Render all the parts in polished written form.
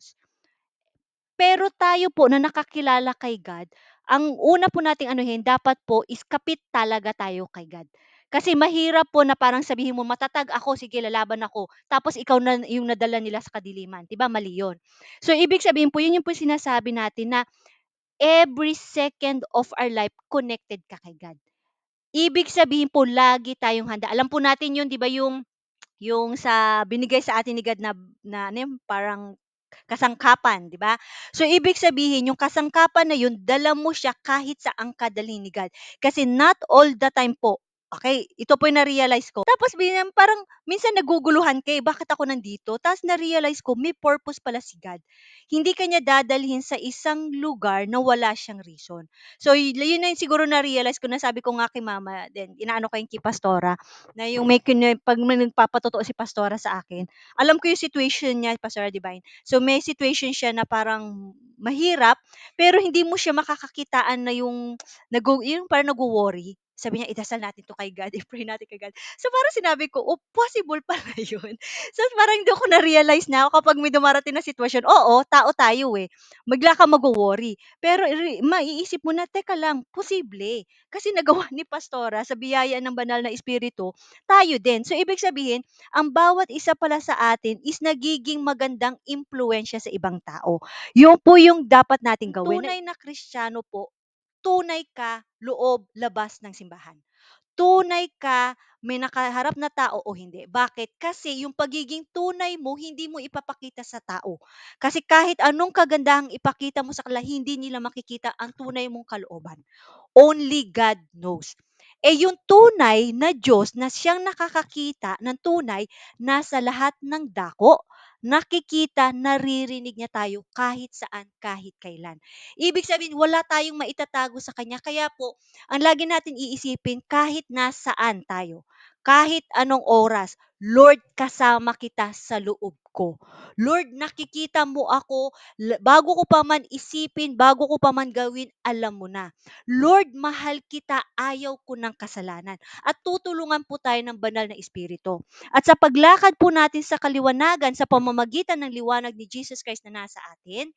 Diyos. Pero tayo po na nakakilala kay God, ang una po nating anuhin dapat po is kapit talaga tayo kay God. Kasi mahirap po na parang sabihin mo, "Matatag ako, sige lalaban ako." Tapos ikaw na yung nadala nila sa kadiliman, 'di ba mali 'yun. So ibig sabihin po, 'yun yung po sinasabi natin na every second of our life connected ka kay God. Ibig sabihin po lagi tayong handa. Alam po natin 'yun, 'di ba, yung sa binigay sa atin ni God na ano yun, parang kasangkapan, 'di ba? So ibig sabihin yung kasangkapan na yun, dala mo siya kahit saang ka dalhin ni God. Kasi not all the time po, okay, ito po yung na-realize ko. Tapos parang minsan naguguluhan ka, bakit ako nandito? Tapos na-realize ko, may purpose pala si God. Hindi kanya dadalhin sa isang lugar na wala siyang reason. So yun na yung siguro na-realize ko, na sabi ko nga kay mama, then inaano ko yung kay pastora, na yung pag may nagpapatotoo si pastora sa akin, alam ko yung situation niya, Pastora Divine. So may situation siya na parang mahirap, pero hindi mo siya makakakitaan na yung parang nagwo-worry. Sabi niya, idasal natin to kay God, i-pray natin kay God. So parang sinabi ko, oh, possible pala yun. So parang doon ko na-realize na ako kapag may dumarating na sitwasyon, oo, tao tayo eh. Magla ka magwo-worry. Pero maiisip mo na, teka lang, posible. Kasi nagawa ni Pastora sa biyaya ng banal na espiritu, tayo din. So ibig sabihin, ang bawat isa pala sa atin is nagiging magandang impluwensya sa ibang tao. Yun po yung dapat nating gawin. Tunay na Kristiyano po, tunay ka loob, labas ng simbahan. Tunay ka, may nakaharap na tao o hindi. Bakit? Kasi yung pagiging tunay mo, hindi mo ipapakita sa tao. Kasi kahit anong kagandahang ipakita mo sa kanila, hindi nila makikita ang tunay mong kalooban. Only God knows. Eh yung tunay na Diyos na siyang nakakakita ng tunay, nasa lahat ng dako. Nakikita, naririnig niya tayo kahit saan, kahit kailan. Ibig sabihin, wala tayong maitatago sa Kanya. Kaya po, ang lagi natin iisipin, kahit nasaan tayo, kahit anong oras, Lord, kasama kita sa loob ko. Lord, nakikita mo ako, bago ko pa man isipin, bago ko pa man gawin, alam mo na. Lord, mahal kita, ayaw ko ng kasalanan. At tutulungan po tayo ng banal na espiritu. At sa paglakad po natin sa kaliwanagan, sa pamamagitan ng liwanag ni Jesus Christ na nasa atin,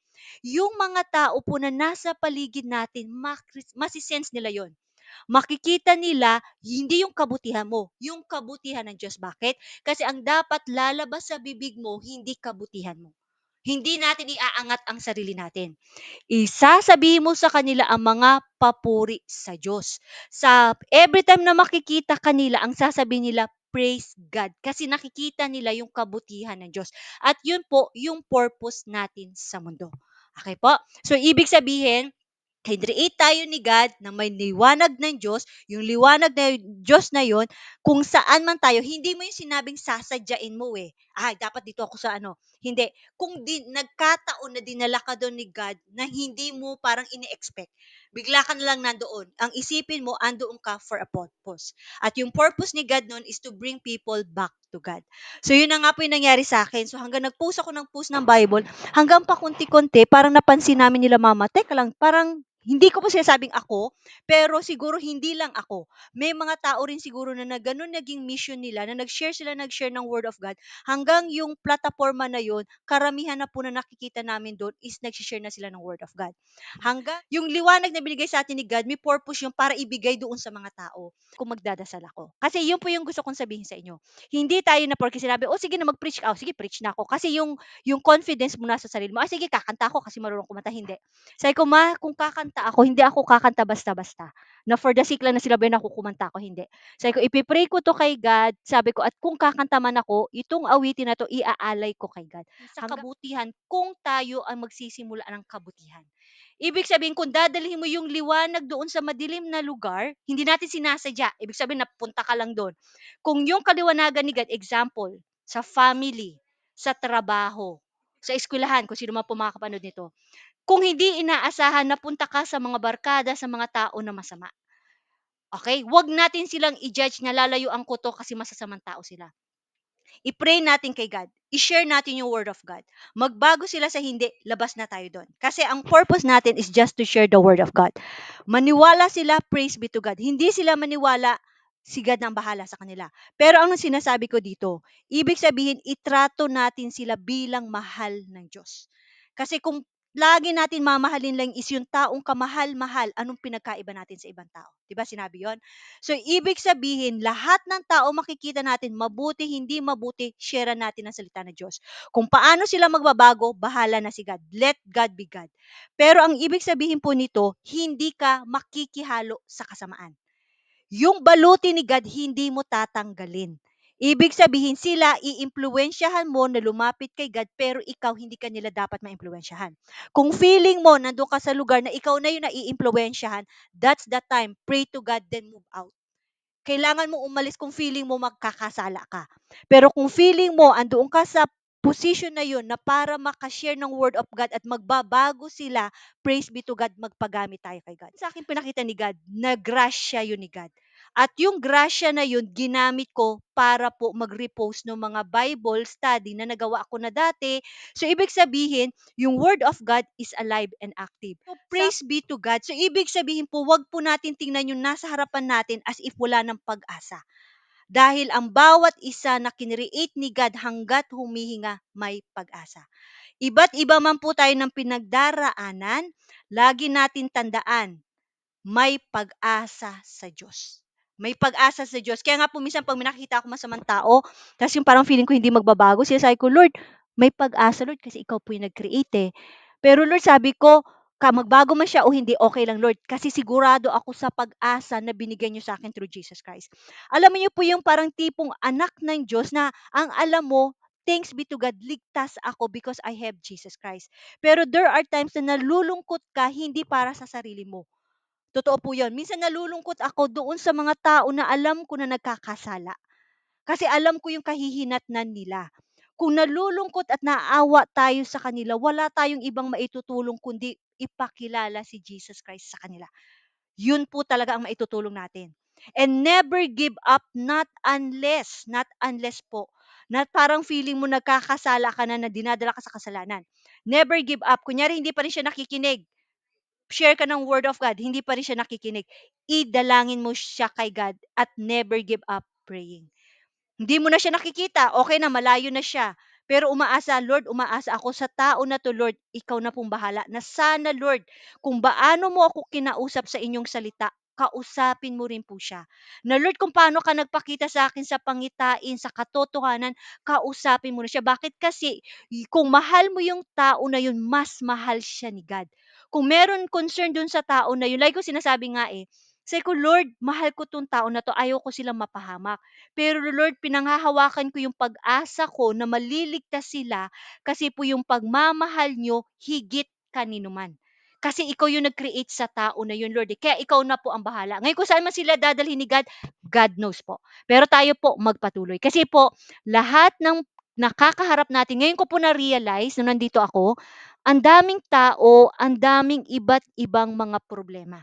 yung mga tao po na nasa paligid natin, masisense nila yon. Makikita nila hindi yung kabutihan mo, yung kabutihan ng Diyos. Bakit? Kasi ang dapat lalabas sa bibig mo, hindi kabutihan mo. Hindi natin iaangat ang sarili natin. Isasabihin mo sa kanila ang mga papuri sa Diyos. Sa every time na makikita kanila, ang sasabihin nila, praise God. Kasi nakikita nila yung kabutihan ng Diyos. At yun po, yung purpose natin sa mundo. Okay po? So, ibig sabihin, Hidriit tayo ni God na may liwanag ng Diyos, yung liwanag na Diyos na yon, kung saan man tayo, hindi mo yung sinabing sasadyain mo eh. Ay, dapat dito ako sa ano. Hindi. Kung nagkataon na dinala ka doon ni God na hindi mo parang ini-expect, bigla ka na lang nandoon. Ang isipin mo, andoon ka for a purpose. At yung purpose ni God noon is to bring people back to God. So yun na nga po yung nangyari sa akin. So hanggang nag-post ako ng post ng Bible, hanggang pa konti-konti, parang napansin namin nila mama, teka lang, parang hindi ko po sinasabing ako, pero siguro hindi lang ako. May mga tao rin siguro na ganun naging mission nila, na nag-share ng Word of God, hanggang yung plataforma na yun, karamihan na po na nakikita namin doon is nag-share na sila ng Word of God. Hanggang yung liwanag na binigay sa atin ni God, may purpose yung para ibigay doon sa mga tao kung magdadasal ako. Kasi yun po yung gusto kong sabihin sa inyo. Hindi tayo na porque sinabi, oh sige na mag-preach ka, oh, sige preach na ako. Kasi yung confidence mo nasa sarili mo, ah sige kakanta ako kasi marunong kumanta, hindi. Sabi ko, ma, kung kakanta ako, hindi ako kakanta basta-basta. Na for the sake lang na sinabi na ako kumanta ako, hindi. Sabi ko, ipipray ko to kay God. Sabi ko, at kung kakanta man ako, itong awitin na to, iaalay ko kay God. Sa kabutihan, kung tayo ang magsisimula ng kabutihan. Ibig sabihin, kung dadalhin mo yung liwanag doon sa madilim na lugar, hindi natin sinasadya. Ibig sabihin, napunta ka lang doon. Kung yung kaliwanagan ni God, example, sa family, sa trabaho, sa eskwelahan, kung sino man po makakapanood nito, kung hindi inaasahan na punta ka sa mga barkada, sa mga tao na masama. Okay? Huwag natin silang i-judge na lalayuan ko to kasi masasamang tao sila. I-pray natin kay God. I-share natin yung word of God. Magbago sila sa hindi, labas na tayo doon. Kasi ang purpose natin is just to share the word of God. Maniwala sila, praise be to God. Hindi sila maniwala, si God ang bahala sa kanila. Pero ang sinasabi ko dito, ibig sabihin, itrato natin sila bilang mahal ng Diyos. Kasi kung lagi natin mamahalin lang is yung taong kamahal-mahal, anong pinagkaiba natin sa ibang tao? 'Di ba sinabi 'yon? So, ibig sabihin, lahat ng tao makikita natin, mabuti, hindi mabuti, share natin ang salita ng Diyos. Kung paano sila magbabago, bahala na si God. Let God be God. Pero ang ibig sabihin po nito, hindi ka makikihalo sa kasamaan. Yung baluti ni God, hindi mo tatanggalin. Ibig sabihin, sila iimpluwensyahan mo na lumapit kay God, pero ikaw hindi ka nila dapat maimpluwensyahan. Kung feeling mo, nandun ka sa lugar na ikaw na yung naiimpluwensyahan, that's the time. Pray to God, then move out. Kailangan mo umalis kung feeling mo magkakasala ka. Pero kung feeling mo andoon ka sa position na yun na para makashare ng word of God at magbabago sila, praise be to God, magpagamit tayo kay God. Sa akin pinakita ni God, na grasya yun ni God. At yung grasya na yun, ginamit ko para po mag-repost ng mga Bible study na nagawa ko na dati. So, ibig sabihin, yung Word of God is alive and active. So, praise be to God. So, ibig sabihin po, wag po natin tingnan yung nasa harapan natin as if wala ng pag-asa. Dahil ang bawat isa na kinreate ni God hanggat humihinga, may pag-asa. Iba't iba man po tayo ng pinagdaraanan, lagi natin tandaan, may pag-asa sa Diyos. May pag-asa sa Diyos. Kaya nga po minsan pag may nakikita ako masamang tao, tapos yung parang feeling ko hindi magbabago, sinasabi ko, Lord, may pag-asa, Lord, kasi ikaw po yung nag-create eh. Pero Lord, sabi ko, magbago man siya o hindi, okay lang, Lord. Kasi sigurado ako sa pag-asa na binigyan niyo sa akin through Jesus Christ. Alam niyo po yung parang tipong anak ng Diyos na ang alam mo, thanks be to God, ligtas ako because I have Jesus Christ. Pero there are times na nalulungkot ka hindi para sa sarili mo. Totoo po 'yun. Minsan nalulungkot ako doon sa mga tao na alam ko na nagkakasala. Kasi alam ko yung kahihinatnan nila. Kung nalulungkot at naawa tayo sa kanila, wala tayong ibang maitutulong kundi ipakilala si Jesus Christ sa kanila. Yun po talaga ang maitutulong natin. And never give up, not unless po, na parang feeling mo nagkakasala ka na dinadala ka sa kasalanan. Never give up. Kunyari, hindi pa rin siya nakikinig, share ka ng word of God, hindi pa rin siya nakikinig, idalangin mo siya kay God at never give up praying. Hindi mo na siya nakikita, okay na, malayo na siya. Pero umaasa, Lord, umaasa ako sa tao na to, Lord, ikaw na pong bahala. Na sana, Lord, kung paano mo ako kinausap sa inyong salita, kausapin mo rin po siya. Na Lord, kung paano ka nagpakita sa akin sa pangitain, sa katotohanan, kausapin mo na siya. Bakit kasi, kung mahal mo yung tao na yun, mas mahal siya ni God. Kung meron concern dun sa tao na yun, like ko sinasabi nga eh, say ko, Lord, mahal ko tong tao na to, ayaw ko silang mapahamak. Pero Lord, pinanghahawakan ko yung pag-asa ko na maliligtas sila kasi po yung pagmamahal nyo higit kanino man. Kasi ikaw yung nag-create sa tao na yun, Lord. Kaya ikaw na po ang bahala. Ngayon kung saan man sila dadalhin ni God, God knows po. Pero tayo po magpatuloy. Kasi po, lahat ng nakakaharap natin, ngayon ko po na-realize na nandito ako, ang daming tao, ang daming iba't ibang mga problema.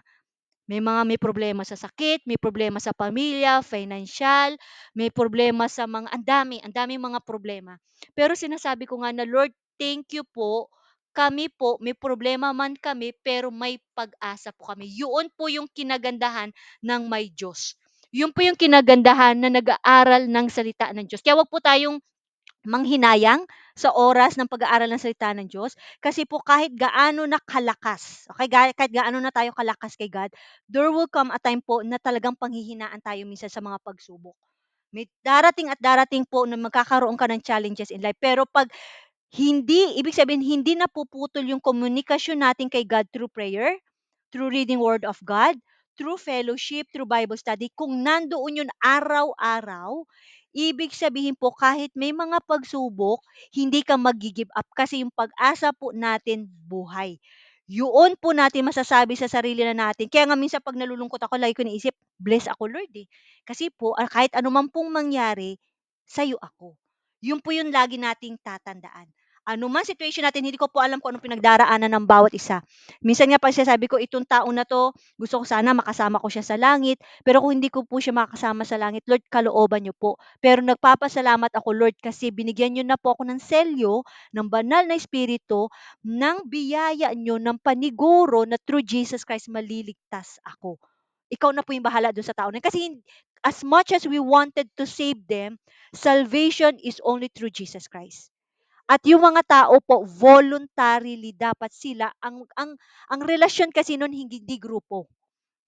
May problema sa sakit, may problema sa pamilya, financial, may problema sa mga ang daming mga problema. Pero sinasabi ko nga na, Lord, thank you po. Kami po, may problema man kami, pero may pag-asa po kami. Yun po yung kinagandahan ng may Diyos. Yun po yung kinagandahan na nag-aaral ng salita ng Diyos. Kaya wag po tayong manghinayang sa oras ng pag-aaral ng salita ng Diyos. Kasi po kahit gaano na kalakas, okay, kahit gaano na tayo kalakas kay God, there will come a time po na talagang panghihinaan tayo minsan sa mga pagsubok. May darating at darating po na magkakaroon ka ng challenges in life. Pero pag hindi, ibig sabihin, hindi napuputol yung komunikasyon natin kay God through prayer, through reading Word of God, through fellowship, through Bible study, kung nandoon yun araw-araw, ibig sabihin po kahit may mga pagsubok, hindi ka mag-give up kasi yung pag-asa po natin buhay. Yun po natin masasabi sa sarili na natin. Kaya nga minsan pag nalulungkot ako, lagi ko naisip, bless ako Lord eh. Kasi po, kahit anuman pong mangyari, sa'yo ako. Yun po yung lagi nating tatandaan. Ano man situation natin, hindi ko po alam kung anong pinagdaraanan ng bawat isa. Minsan nga pa sinasabi ko, itong tao na 'to, gusto ko sana makasama ko siya sa langit, pero kung hindi ko po siya makasama sa langit, Lord, kalooban niyo po. Pero nagpapasalamat ako, Lord, kasi binigyan niyo na po ako ng selyo, ng banal na espiritu, ng biyaya niyo, ng paniguro na through Jesus Christ maliligtas ako. Ikaw na po yung bahala dun sa tao na yun. Kasi as much as we wanted to save them, salvation is only through Jesus Christ. At yung mga tao po voluntarily dapat sila ang relasyon kasi nun hindi grupo.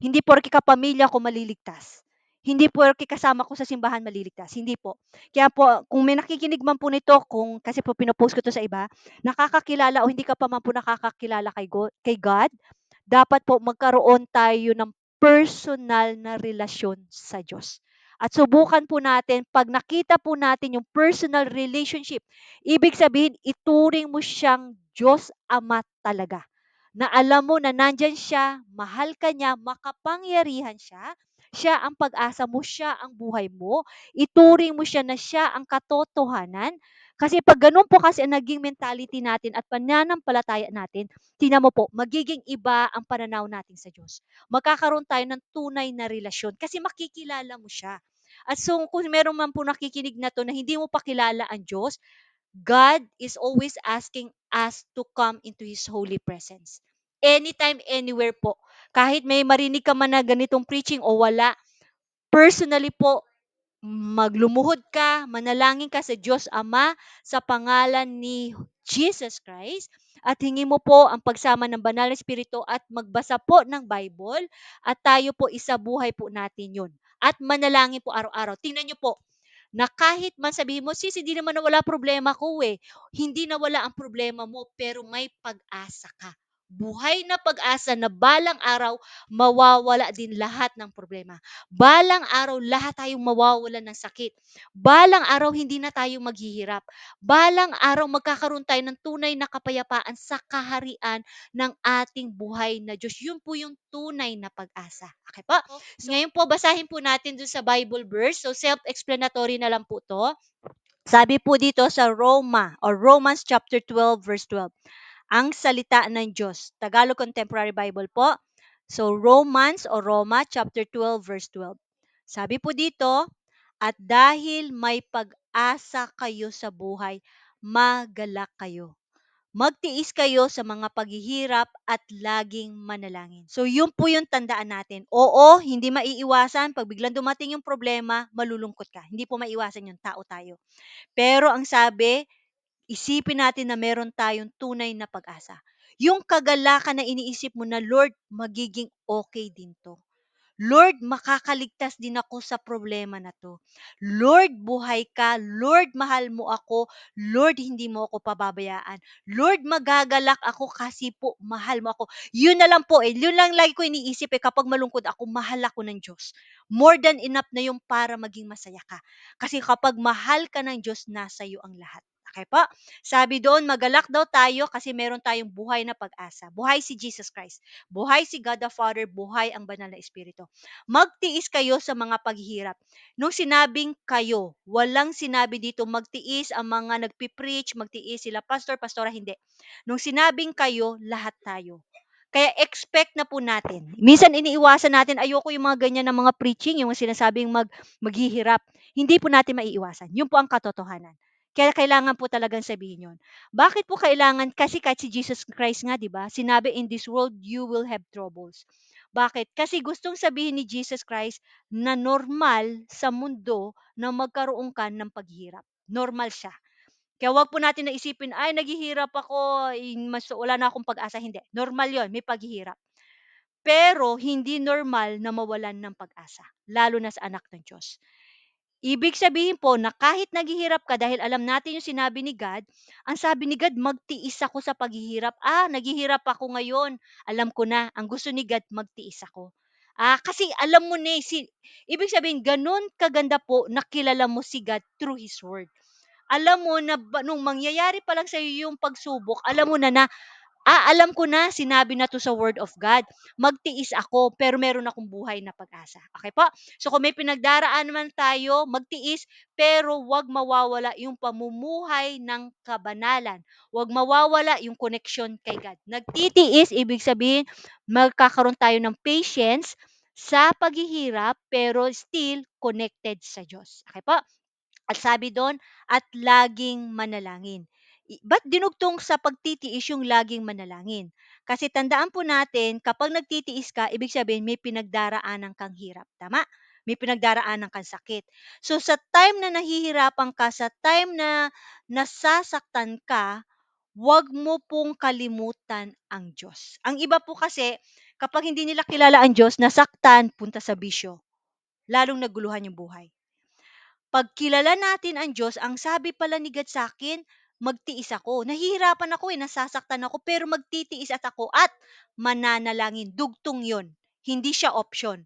Hindi porke kapamilya ko maliligtas. Hindi porke kasama ko sa simbahan maliligtas, hindi po. Kaya po kung may nakikinig man po nito kung kasi po pino-post ko 'to sa iba, nakakakilala o hindi ka pa man po nakakakilala kay God, dapat po magkaroon tayo ng personal na relasyon sa Diyos. At subukan po natin 'pag nakita po natin yung personal relationship, ibig sabihin ituring mo siyang Diyos Ama talaga. Na alam mo na nandiyan siya, mahal ka niya, makapangyarihan siya, siya ang pag-asa mo, siya ang buhay mo, ituring mo siya na siya ang katotohanan. Kasi 'pag gano'n po kasi ang naging mentality natin at pananampalataya natin, tingnan mo po, magiging iba ang pananaw natin sa Diyos. Magkakaroon tayo ng tunay na relasyon kasi makikilala mo siya. At so kung meron man po nakikinig na 'to na hindi mo pa kilala ang Diyos, God is always asking us to come into His holy presence. Anytime, anywhere po. Kahit may marinig ka man na ganitong preaching o wala, personally po, maglumuhod ka, manalangin ka sa Diyos Ama sa pangalan ni Jesus Christ at hingi mo po ang pagsama ng banal na espiritu at magbasa po ng Bible at tayo po isabuhay po natin yun. At manalangin po araw-araw. Tingnan niyo po, na kahit man sabihin mo, "Sis, hindi naman nawala problema ko eh." Hindi nawala ang problema mo, pero may pag-asa ka. Buhay na pag-asa na balang araw mawawala din lahat ng problema. Balang araw lahat tayong mawawalan ng sakit. Balang araw hindi na tayo maghihirap. Balang araw magkakaroon tayo ng tunay na kapayapaan sa kaharian ng ating buhay na Diyos. Yun po yung tunay na pag-asa. Okay po? Ngayon po, basahin po natin dun sa Bible verse. So, self-explanatory na lang po to. Sabi po dito sa Romans chapter 12 verse 12. Ang salita ng Diyos. Tagalog Contemporary Bible po. So, Romans o Roma chapter 12 verse 12. Sabi po dito, at dahil may pag-asa kayo sa buhay, magalak kayo. Magtiis kayo sa mga paghihirap at laging manalangin. So, yun po yung tandaan natin. Oo, hindi maiiwasan. Pag biglang dumating yung problema, malulungkot ka. Hindi po maiwasan yung tao tayo. Pero ang sabi, isipin natin na meron tayong tunay na pag-asa. Yung kagalakan na iniisip mo na, Lord, magiging okay din to. Lord, makakaligtas din ako sa problema na to. Lord, buhay ka. Lord, mahal mo ako. Lord, hindi mo ako pababayaan. Lord, magagalak ako kasi po mahal mo ako. Yun na lang po eh. Yun lang lagi ko iniisip eh kapag malungkot ako, mahal ako ng Diyos. More than enough na yung para maging masaya ka. Kasi kapag mahal ka ng Diyos, nasa iyo ang lahat. Okay po? Sabi doon, magalak daw tayo kasi meron tayong buhay na pag-asa. Buhay si Jesus Christ. Buhay si God the Father. Buhay ang banal na Espiritu. Magtiis kayo sa mga paghihirap. Nung sinabing kayo, walang sinabi dito magtiis ang mga nagpipreach, magtiis sila pastor, pastora, hindi. Nung sinabing kayo, lahat tayo. Kaya expect na po natin. Minsan iniiwasan natin, ayoko yung mga ganyan na mga preaching, yung sinasabing maghihirap. Hindi po natin maiiwasan. Yun po ang katotohanan. Kaya kailangan po talagang sabihin yun. Bakit po kailangan? Kasi kahit si Jesus Christ nga, di ba? Sinabi, in this world, you will have troubles. Bakit? Kasi gustong sabihin ni Jesus Christ na normal sa mundo na magkaroon ka ng paghihirap. Normal siya. Kaya wag po natin na isipin, ay naghihirap ako, mas wala na akong pag-asa. Hindi. Normal yon, may paghihirap. Pero hindi normal na mawalan ng pag-asa, lalo na sa anak ng Diyos. Ibig sabihin po na kahit naghihirap ka dahil alam natin yung sinabi ni God, ang sabi ni God, magtiis ako sa paghihirap. Naghihirap ako ngayon. Alam ko na, ang gusto ni God, magtiis ako. Kasi alam mo na, ibig sabihin, ganun kaganda po na kilala mo si God through His Word. Alam mo na nung mangyayari pa lang sa iyo yung pagsubok, alam mo na alam ko na, sinabi na 'to sa word of God. Magtiis ako, pero meron akong buhay na pag-asa. Okay po? So kung may pinagdaraan man tayo, magtiis, pero 'wag mawawala yung pamumuhay ng kabanalan. 'Wag mawawala yung connection kay God. Nagtitiis, ibig sabihin, magkakaroon tayo ng patience sa paghihirap, pero still connected sa Diyos. Okay po? At sabi do'n, at laging manalangin. Ba't dinugtong sa pagtitiis yung laging manalangin? Kasi tandaan po natin, kapag nagtitiis ka, ibig sabihin may pinagdaraanan kang hirap, tama? May pinagdaraanan kang sakit. So sa time na nahihirapan ka, sa time na nasasaktan ka, huwag mo pong kalimutan ang Diyos. Ang iba po kasi, kapag hindi nila kilala ang Diyos, nasaktan, punta sa bisyo. Lalong naguluhan yung buhay. 'Pag kilala natin ang Diyos, ang sabi pala ni God sa'kin, magtiis ako. Nahihirapan ako, nasasaktan ako, pero magtitiis at ako at mananalangin. Dugtong 'yon, hindi siya option.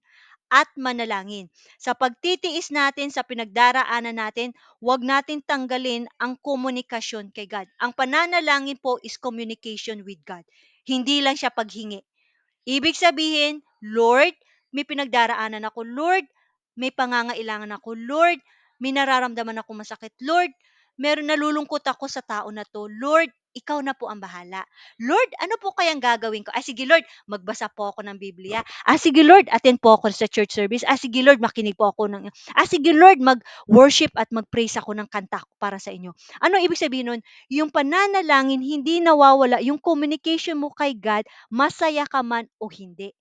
At manalangin. Sa pagtitiis natin, sa pinagdaraanan natin, huwag natin tanggalin ang komunikasyon kay God. Ang pananalangin po is communication with God. Hindi lang siya paghingi. Ibig sabihin, Lord, may pinagdaraanan ako. Lord, may pangangailangan ako. Lord, may nararamdaman ako masakit. Lord, meron nalulungkot ako sa tao na to. Lord, ikaw na po ang bahala. Lord, ano po kayang gagawin ko? Sige Lord, magbasa po ako ng Biblia. Sige Lord, attend po ako sa church service. Sige Lord, makinig po ako ng... sige Lord, mag-worship at mag-praise ako ng kanta para sa inyo. Ano ibig sabihin nun? Yung pananalangin, hindi nawawala. Yung communication mo kay God, masaya ka man o hindi.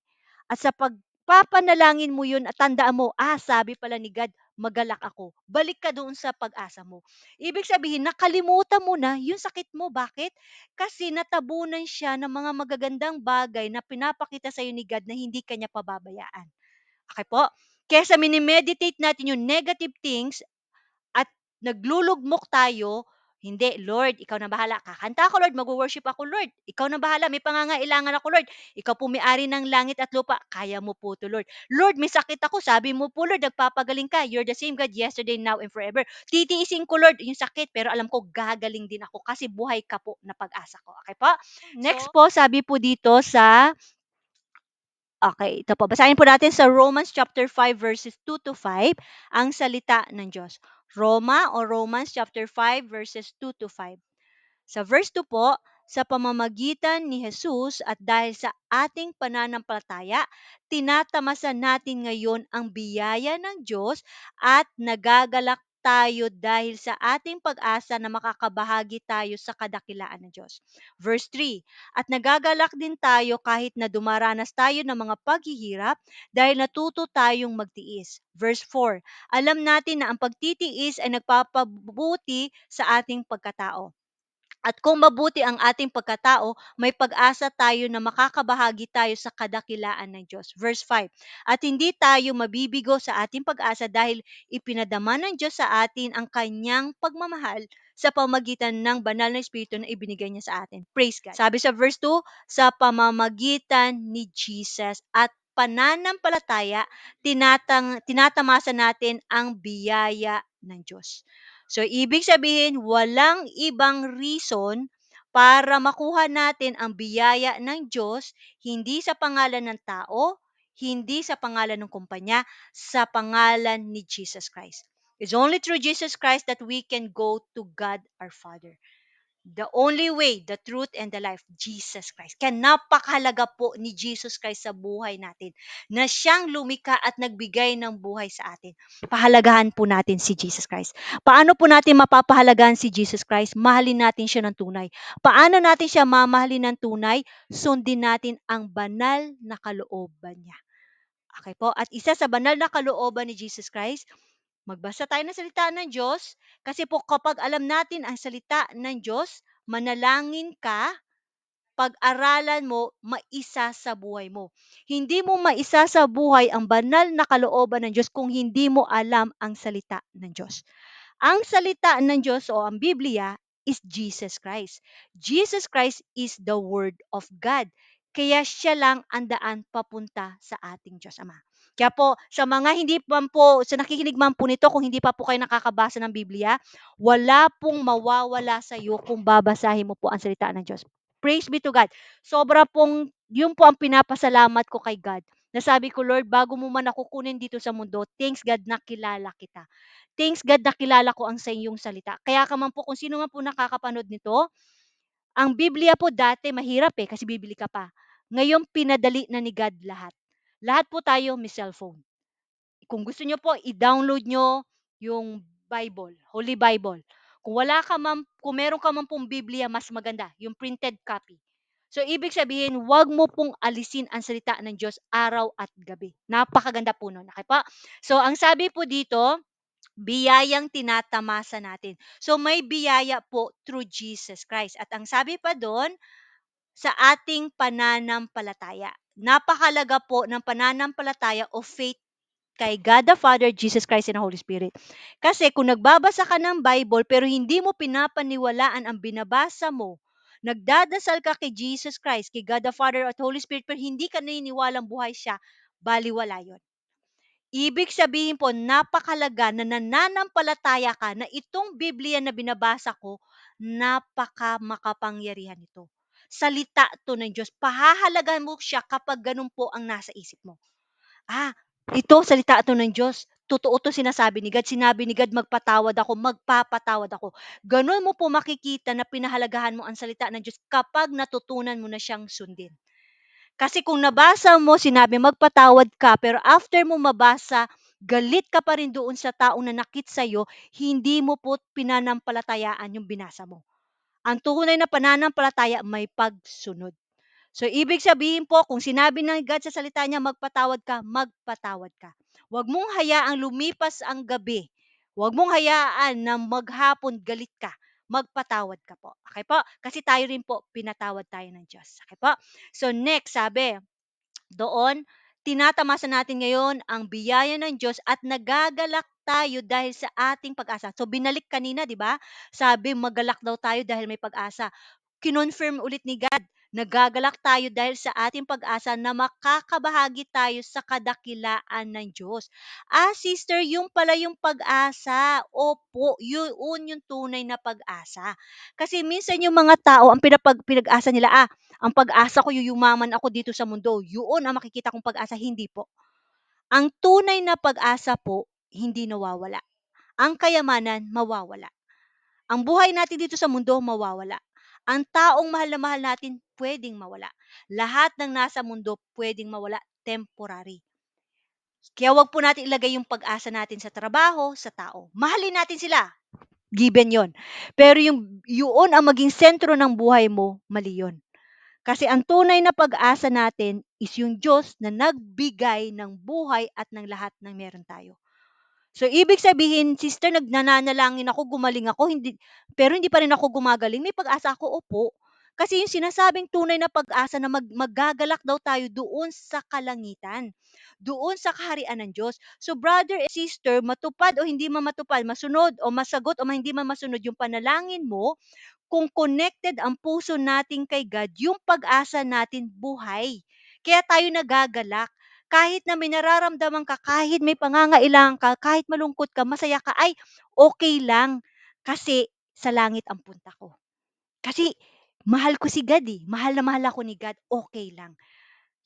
At sa pagpapanalangin mo yun at tandaan mo, sabi pala ni God, magalak ako. Balik ka doon sa pag-asa mo. Ibig sabihin, nakalimutan mo na yung sakit mo. Bakit? Kasi natabunan siya ng mga magagandang bagay na pinapakita sa iyo ni God na hindi kanya pababayaan. Okay po? Kesa minimeditate natin yung negative things, at naglulugmok tayo, hindi, Lord, ikaw na bahala. Kakanta ako, Lord, mag-worship ako, Lord. Ikaw na bahala, may pangangailangan ako, Lord. Ikaw po may-ari ng langit at lupa. Kaya mo po to, Lord. Lord, may sakit ako. Sabi mo po, Lord, nagpapagaling ka. You're the same God yesterday, now, and forever. Titiisin ko, Lord, yung sakit, pero alam ko, gagaling din ako kasi buhay ka po na pag-asa ko. Okay po? Next po, sabi po dito sa okay, ito po. Basahin po natin sa Romans chapter 5 verses 2 to 5 ang salita ng Diyos. Romans chapter 5 verses 2 to 5. Sa verse 2 po, sa pamamagitan ni Jesus at dahil sa ating pananampalataya, tinatamasan natin ngayon ang biyaya ng Diyos at nagagalak tayo dahil sa ating pag-asa na makakabahagi tayo sa kadakilaan ng Diyos. Verse 3, at nagagalak din tayo kahit na dumaranas tayo ng mga paghihirap dahil natuto tayong magtiis. Verse 4, alam natin na ang pagtitiis ay nagpapabuti sa ating pagkatao. At kung mabuti ang ating pagkatao, may pag-asa tayo na makakabahagi tayo sa kadakilaan ng Diyos. Verse 5, at hindi tayo mabibigo sa ating pag-asa dahil ipinadama ng Diyos sa atin ang kanyang pagmamahal sa pamagitan ng banal na Espiritu na ibinigay niya sa atin. Praise God. Sabi sa verse 2, sa pamamagitan ni Jesus at pananampalataya, tinatamasa natin ang biyaya ng Diyos. So, ibig sabihin, walang ibang reason para makuha natin ang biyaya ng Diyos, hindi sa pangalan ng tao, hindi sa pangalan ng kumpanya, sa pangalan ni Jesus Christ. It's only through Jesus Christ that we can go to God our Father. The only way, the truth, and the life, Jesus Christ. Kaya napakahalaga po ni Jesus Christ sa buhay natin na siyang lumika at nagbigay ng buhay sa atin. Pahalagahan po natin si Jesus Christ. Paano po natin mapapahalagahan si Jesus Christ? Mahalin natin siya ng tunay. Paano natin siya mamahalin ng tunay? Sundin natin ang banal na kalooban niya. Okay po? At isa sa banal na kalooban ni Jesus Christ, magbasa tayo ng salita ng Diyos kasi po kapag alam natin ang salita ng Diyos, manalangin ka, pag-aralan mo, maisa sa buhay mo. Hindi mo maisa sa buhay ang banal na kalooban ng Diyos kung hindi mo alam ang salita ng Diyos. Ang salita ng Diyos o ang Biblia is Jesus Christ. Jesus Christ is the Word of God. Kaya siya lang ang daan papunta sa ating Diyos Ama. Kaya po, sa mga hindi pa po, sa nakikinig man po nito, kung hindi pa po kayo nakakabasa ng Biblia, wala pong mawawala sa iyo kung babasahin mo po ang salita ng Diyos. Praise be to God. Sobra pong, yun po ang pinapasalamat ko kay God. Nasabi ko, Lord, bago mo man ako kunin dito sa mundo, thanks God na kilala kita. Thanks God na kilala ko ang sa iyong salita. Kaya ka man po, kung sino man po nakakapanood nito, ang Biblia po dati mahirap kasi bibili ka pa. Ngayon, pinadali na ni God lahat. Lahat po tayo may cellphone. Kung gusto nyo po, i-download nyo yung Bible, Holy Bible. Kung meron ka man pong Biblia, mas maganda, yung printed copy. So, ibig sabihin, wag mo pong alisin ang salita ng Diyos araw at gabi. Napakaganda po nun, okey po? So, ang sabi po dito, biyayang tinatamasa natin. So, may biyaya po through Jesus Christ at ang sabi pa dun, sa ating pananampalataya. Napakalaga po ng pananampalataya o faith kay God the Father, Jesus Christ, and the Holy Spirit. Kasi kung nagbabasa ka ng Bible pero hindi mo pinapaniwalaan ang binabasa mo, nagdadasal ka kay Jesus Christ, kay God the Father at Holy Spirit pero hindi ka naniniwalang buhay siya, baliwala yun. Ibig sabihin po, napakalaga na nananampalataya ka na itong Biblia na binabasa ko, napaka makapangyarihan ito. Salita to ng Diyos. Pahahalagahan mo siya kapag ganun po ang nasa isip mo. Ah, ito salita ito ng Diyos. Totoo to sinasabi ni God. Sinabi ni God, magpatawad ako, magpapatawad ako. Ganun mo po makikita na pinahalagahan mo ang salita ng Diyos kapag natutunan mo na siyang sundin. Kasi kung nabasa mo, sinabi magpatawad ka, pero after mo mabasa, galit ka pa rin doon sa taong nanakit sa'yo, hindi mo po pinanampalatayaan yung binasa mo. Ang tunay na pananampalataya may pagsunod. So, ibig sabihin po, kung sinabi ng God sa salita niya, magpatawad ka, magpatawad ka. Huwag mong hayaang lumipas ang gabi. Huwag mong hayaan na maghapon galit ka. Magpatawad ka po. Okay po? Kasi tayo rin po, pinatawad tayo ng Diyos. Okay po? So, next, sabi, doon, tinatamasa natin ngayon ang biyaya ng Diyos at nagagalak tayo dahil sa ating pag-asa. So, binalik kanina, di ba? Sabi, magalak daw tayo dahil may pag-asa. Kinonfirm ulit ni God, nagagalak tayo dahil sa ating pag-asa na makakabahagi tayo sa kadakilaan ng Diyos. Ah, sister, yung pala yung pag-asa. Opo, yun yung tunay na pag-asa. Kasi minsan yung mga tao, ang pinag-asa nila, ang pag-asa ko, yuyumaman ako dito sa mundo. Yun ang makikita kong pag-asa. Hindi po. Ang tunay na pag-asa po, hindi nawawala. Ang kayamanan, mawawala. Ang buhay natin dito sa mundo, mawawala. Ang taong mahal na mahal natin, pwedeng mawala. Lahat ng nasa mundo, pwedeng mawala, temporary. Kaya wag po natin ilagay yung pag-asa natin sa trabaho, sa tao. Mahalin natin sila. Given yon. Pero yun ang maging sentro ng buhay mo, mali yun. Kasi ang tunay na pag-asa natin is yung Diyos na nagbigay ng buhay at ng lahat ng meron tayo. So, ibig sabihin, sister, nananalangin ako, gumaling ako, pero hindi pa rin ako gumagaling. May pag-asa ako, opo. Kasi yung sinasabing tunay na pag-asa na magagalak daw tayo doon sa kalangitan, doon sa kaharian ng Diyos. So, brother and sister, matupad o hindi man matupad, masunod o masagot o hindi man masunod yung panalangin mo, kung connected ang puso natin kay God, yung pag-asa natin buhay. Kaya tayo nagagalak. Kahit na may nararamdaman ka, kahit may pangangailangan ka, kahit malungkot ka, masaya ka, ay okay lang. Kasi sa langit ang punta ko. Kasi mahal ko si God eh. Mahal na mahal ako ni God, okay lang.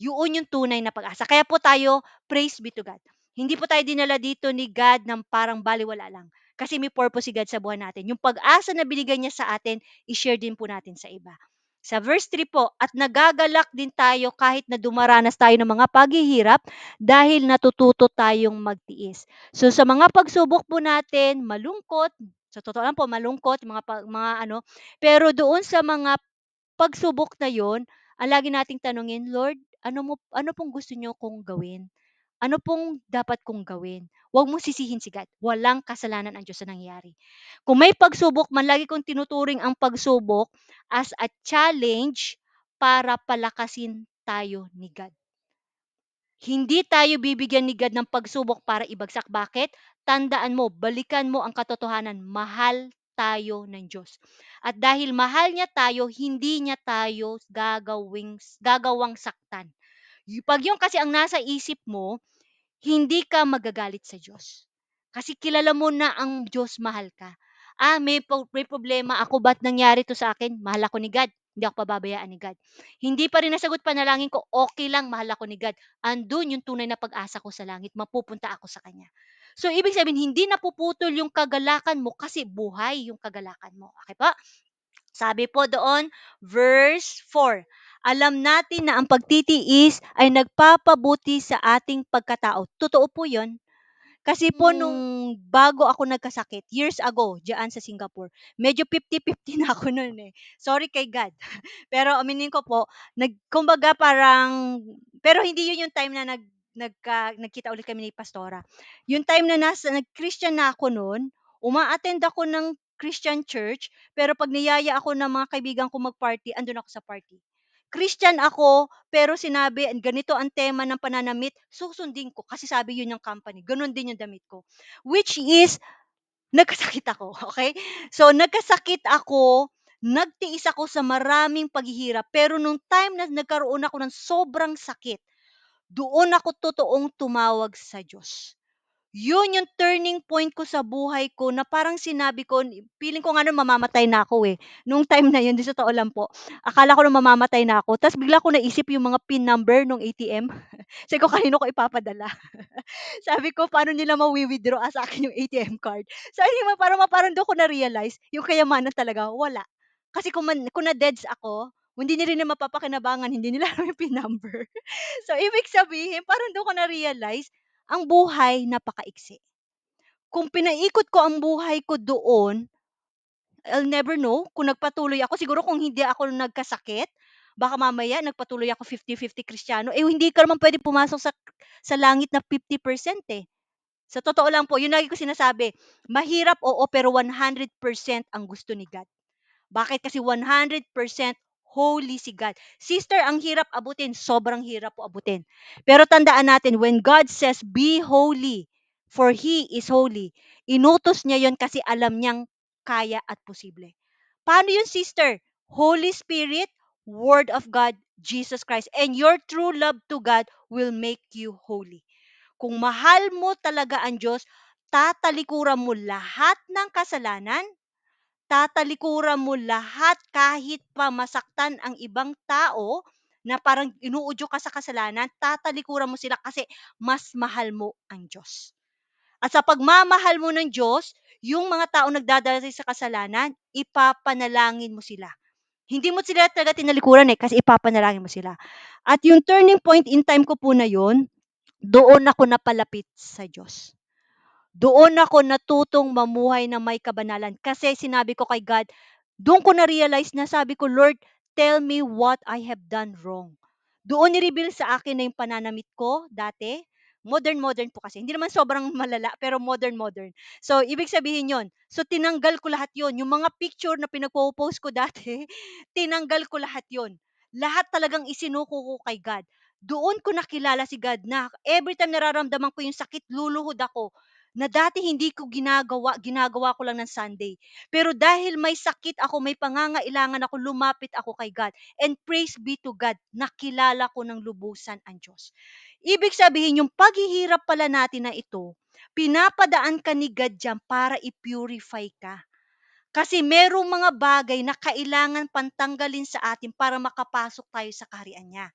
Yun yung tunay na pag-asa. Kaya po tayo, praise be to God. Hindi po tayo dinala dito ni God ng parang baliwala lang. Kasi may purpose si God sa buhay natin. Yung pag-asa na binigay niya sa atin, i-share din po natin sa iba. Sa verse 3 po, at nagagalak din tayo kahit na dumaranas tayo ng mga paghihirap dahil natututo tayong magtiis. So sa mga pagsubok po natin, malungkot, sa totoo lang po, malungkot, mga ano, pero doon sa mga pagsubok na yon, ang lagi nating tanungin, Lord, ano pong gusto niyo kong gawin? Ano pong dapat kong gawin? Huwag mong sisihin si God. Walang kasalanan ang Diyos na nangyayari. Kung may pagsubok man, lagi kong tinuturing ang pagsubok as a challenge para palakasin tayo ni God. Hindi tayo bibigyan ni God ng pagsubok para ibagsak. Bakit? Tandaan mo, balikan mo ang katotohanan, mahal tayo ng Diyos. At dahil mahal niya tayo, hindi niya tayo gagawang saktan. Pag yung kasi ang nasa isip mo, hindi ka magagalit sa Diyos. Kasi kilala mo na ang Diyos mahal ka. May problema ako, ba't nangyari to sa akin? Mahal ako ni God. Hindi ako pababayaan ni God. Hindi pa rin nasagot panalangin ko, okay lang, mahal ako ni God. Andun yung tunay na pag-asa ko sa langit, mapupunta ako sa Kanya. So, ibig sabihin, hindi napuputol yung kagalakan mo kasi buhay yung kagalakan mo. Okay po? Sabi po doon, verse 4, alam natin na ang pagtitiis ay nagpapabuti sa ating pagkatao. Totoo po yun. Kasi po nung bago ako nagkasakit, years ago, diyan sa Singapore, medyo 50-50 na ako nun, eh. Sorry kay God. Pero aminin ko po, kumbaga parang pero hindi yun yung time na nagkita ulit kami ni pastora. Yung time na nag-Christian na ako nun, uma-attend ako ng Christian church, pero 'pag niyaya ako ng mga kaibigan ko mag-party, andun ako sa party. Christian ako, pero sinabi ganito ang tema ng pananamit, susundin ko kasi sabi yun ng company, gano'n din yung damit ko. Which is nagkasakit ako, okay? So, nagkasakit ako, nagtiis ako sa maraming paghihirap, pero nung time na nagkaroon ako ng sobrang sakit, doon ako totoong tumawag sa Diyos. Yun yung turning point ko sa buhay ko na parang sinabi ko, feeling ko nga nun mamamatay na ako eh. Nung time na yun, di sa totoo lang po, akala ko na mamamatay na ako. Tapos bigla ko naisip yung mga PIN number ng ATM. Sabi ko, kanino ko ipapadala? Sabi ko, paano nila mawi-withdraw sa akin yung ATM card? So, hindi mo, parang doon ko na-realize, yung kayamanan talaga, wala. Kasi kung na-deads ako, hindi nila rin na mapapakinabangan, hindi nila alam yung PIN number. So, ibig sabihin, parang doon ko na-realize, ang buhay napakaiksi. Kung pinaikot ko ang buhay ko doon, I'll never know kung nagpatuloy ako. Siguro kung hindi ako nagkasakit, baka mamaya nagpatuloy ako 50-50 Kristiyano. Eh, hindi ka naman pwede pumasok sa langit na 50% eh. Sa totoo lang po, yun lagi ko sinasabi, mahirap, oo, pero 100% ang gusto ni God. Bakit? Kasi 100% holy si God. Sister, ang hirap abutin. Sobrang hirap po abutin. Pero tandaan natin, when God says, be holy, for He is holy, inutos niya yon kasi alam niyang kaya at posible. Paano yun, sister? Holy Spirit, Word of God, Jesus Christ, and your true love to God will make you holy. Kung mahal mo talaga ang Diyos, tatalikuran mo lahat ng kasalanan, tatalikuran mo lahat kahit pa masaktan ang ibang tao na parang inuudyo ka sa kasalanan, tatalikuran mo sila kasi mas mahal mo ang Diyos. At sa pagmamahal mo ng Diyos, yung mga tao nagdadala sa kasalanan, ipapanalangin mo sila. Hindi mo sila talaga tinalikuran eh, kasi ipapanalangin mo sila. At yung turning point in time ko po na yun, doon ako napalapit sa Diyos. Doon ako natutong mamuhay na may kabanalan. Kasi sinabi ko kay God, doon ko na-realize na sabi ko, Lord, tell me what I have done wrong. Doon ni-reveal sa akin na yung pananamit ko dati. Modern po kasi. Hindi naman sobrang malala, pero modern. So, ibig sabihin yon. So, tinanggal ko lahat yon. Yung mga picture na pinagpo-post ko dati, tinanggal ko lahat yon. Lahat talagang isinuko ko kay God. Doon ko nakilala si God na every time nararamdaman ko yung sakit, luluhod ako na dati hindi ko ginagawa ko lang ng Sunday. Pero dahil may sakit ako, may pangangailangan ako, lumapit ako kay God. And praise be to God, nakilala ko ng lubusan ang Diyos. Ibig sabihin, yung paghihirap pala natin na ito, pinapadaan ka ni God dyan para i-purify ka. Kasi merong mga bagay na kailangan pantanggalin sa atin para makapasok tayo sa kaharian niya.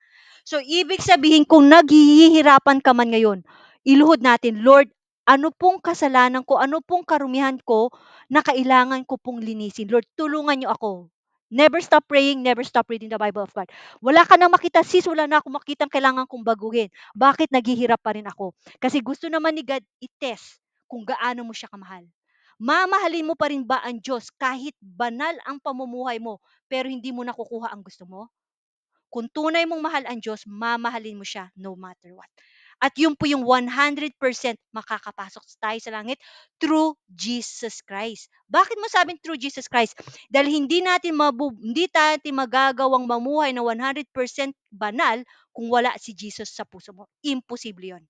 So, ibig sabihin, kung naghihirapan ka man ngayon, iluhod natin, Lord, ano pong kasalanan ko, ano pong karumihan ko na kailangan ko pong linisin. Lord, tulungan niyo ako. Never stop praying, never stop reading the Bible of God. Wala ka nang makita, sis, wala na akong makitang kailangan kong baguhin. Bakit naghihirap pa rin ako? Kasi gusto naman ni God i-test kung gaano mo siya kamahal. Mamahalin mo pa rin ba ang Diyos kahit banal ang pamumuhay mo, pero hindi mo nakukuha ang gusto mo? Kung tunay mong mahal ang Diyos, mamahalin mo siya no matter what. At yun po yung 100% makakapasok tayo sa langit through Jesus Christ. Bakit mo sabing through Jesus Christ? Dahil hindi natin magagawang mamuhay na 100% banal kung wala si Jesus sa puso mo. Imposible yun.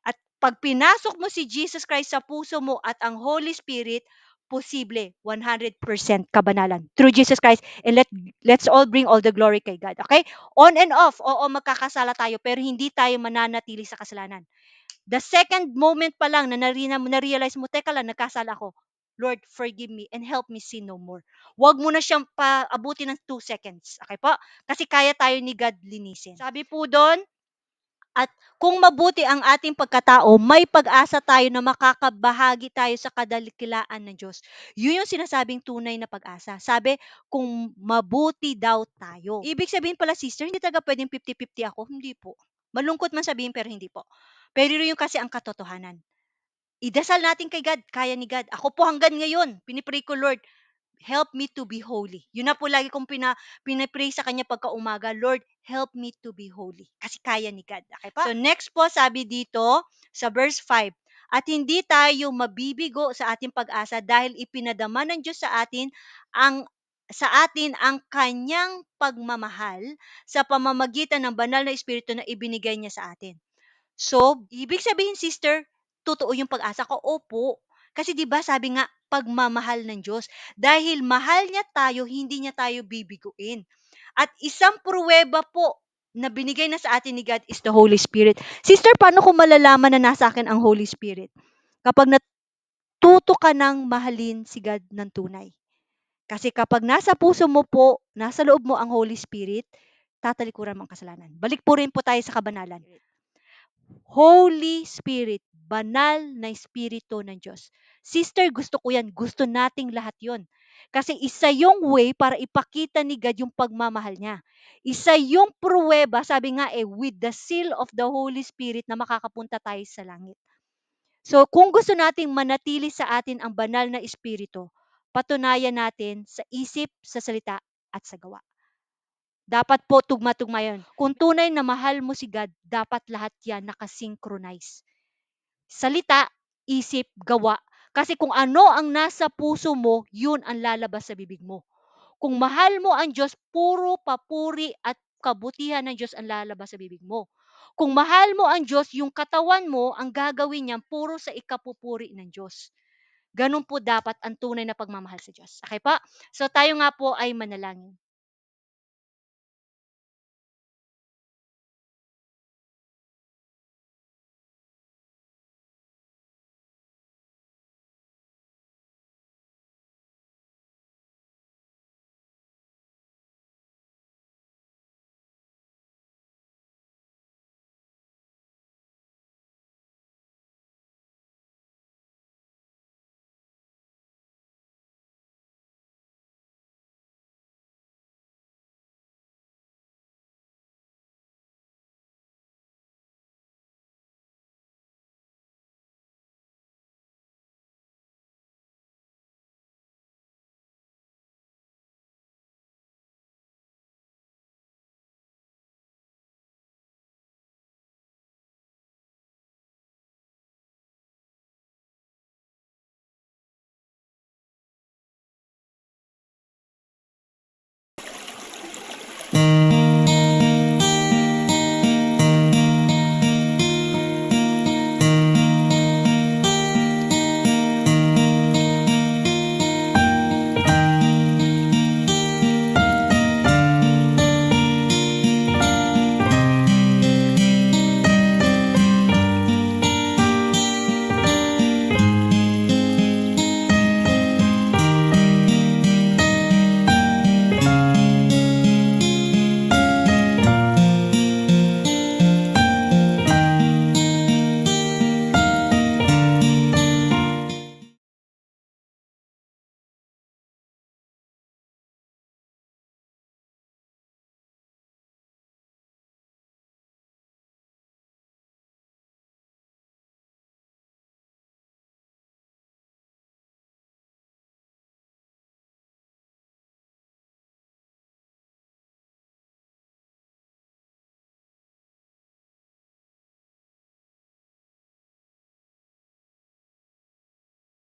At pag pinasok mo si Jesus Christ sa puso mo at ang Holy Spirit, posible 100% kabanalan through Jesus Christ, and let's all bring all the glory kay God. Okay? On and off, oo, magkakasala tayo pero hindi tayo mananatili sa kasalanan. The second moment pa lang na na-realize mo, teka lang, nagkasala ako. Lord, forgive me and help me sin no more. Huwag mo na siyang paabutin ng 2 seconds. Okay po? Kasi kaya tayo ni God linisin. Sabi po doon, at kung mabuti ang ating pagkatao, may pag-asa tayo na makakabahagi tayo sa kadakilaan ng Diyos. Yun yung sinasabing tunay na pag-asa. Sabi, kung mabuti daw tayo. Ibig sabihin pala, sister, hindi talaga pwedeng 50-50 ako. Hindi po. Malungkot man sabihin, pero hindi po. Pero yun kasi ang katotohanan. Idasal natin kay God, kaya ni God. Ako po hanggang ngayon, pinipray ko, Lord, help me to be holy. Yun na po lagi kong pinipray sa kanya pagka-umaga, Lord, help me to be holy. Kasi kaya ni God. Okay pa? So next po, sabi dito sa verse 5, at hindi tayo mabibigo sa ating pag-asa dahil ipinadama ng Diyos sa atin ang kanyang pagmamahal sa pamamagitan ng banal na espiritu na ibinigay niya sa atin. So, ibig sabihin, sister, totoo yung pag-asa ko? Opo. Kasi 'di ba sabi nga, pagmamahal ng Diyos. Dahil mahal niya tayo, hindi niya tayo bibiguin. At isang pruweba po na binigay na sa atin ni God is the Holy Spirit. Sister, paano ko malalaman na nasa akin ang Holy Spirit? Kapag natuto ka ng mahalin si God ng tunay. Kasi kapag nasa puso mo po, nasa loob mo ang Holy Spirit, tatalikuran mo ang kasalanan. Balik po rin po tayo sa kabanalan. Holy Spirit, banal na espiritu ng Diyos. Sister, gusto ko yan. Gusto nating lahat yon. Kasi isa yung way para ipakita ni God yung pagmamahal niya. Isa yung pruweba, sabi nga with the seal of the Holy Spirit na makakapunta tayo sa langit. So, kung gusto nating manatili sa atin ang banal na espiritu, patunayan natin sa isip, sa salita, at sa gawa. Dapat po tugma-tugma yun. Kung tunay na mahal mo si God, dapat lahat yan nakasynchronize. Salita, isip, gawa. Kasi kung ano ang nasa puso mo, yun ang lalabas sa bibig mo. Kung mahal mo ang Diyos, puro papuri at kabutihan ng Diyos ang lalabas sa bibig mo. Kung mahal mo ang Diyos, yung katawan mo, ang gagawin niyan, puro sa ikapupuri ng Diyos. Ganun po dapat ang tunay na pagmamahal sa Diyos. Okay pa? So tayo nga po ay manalangin.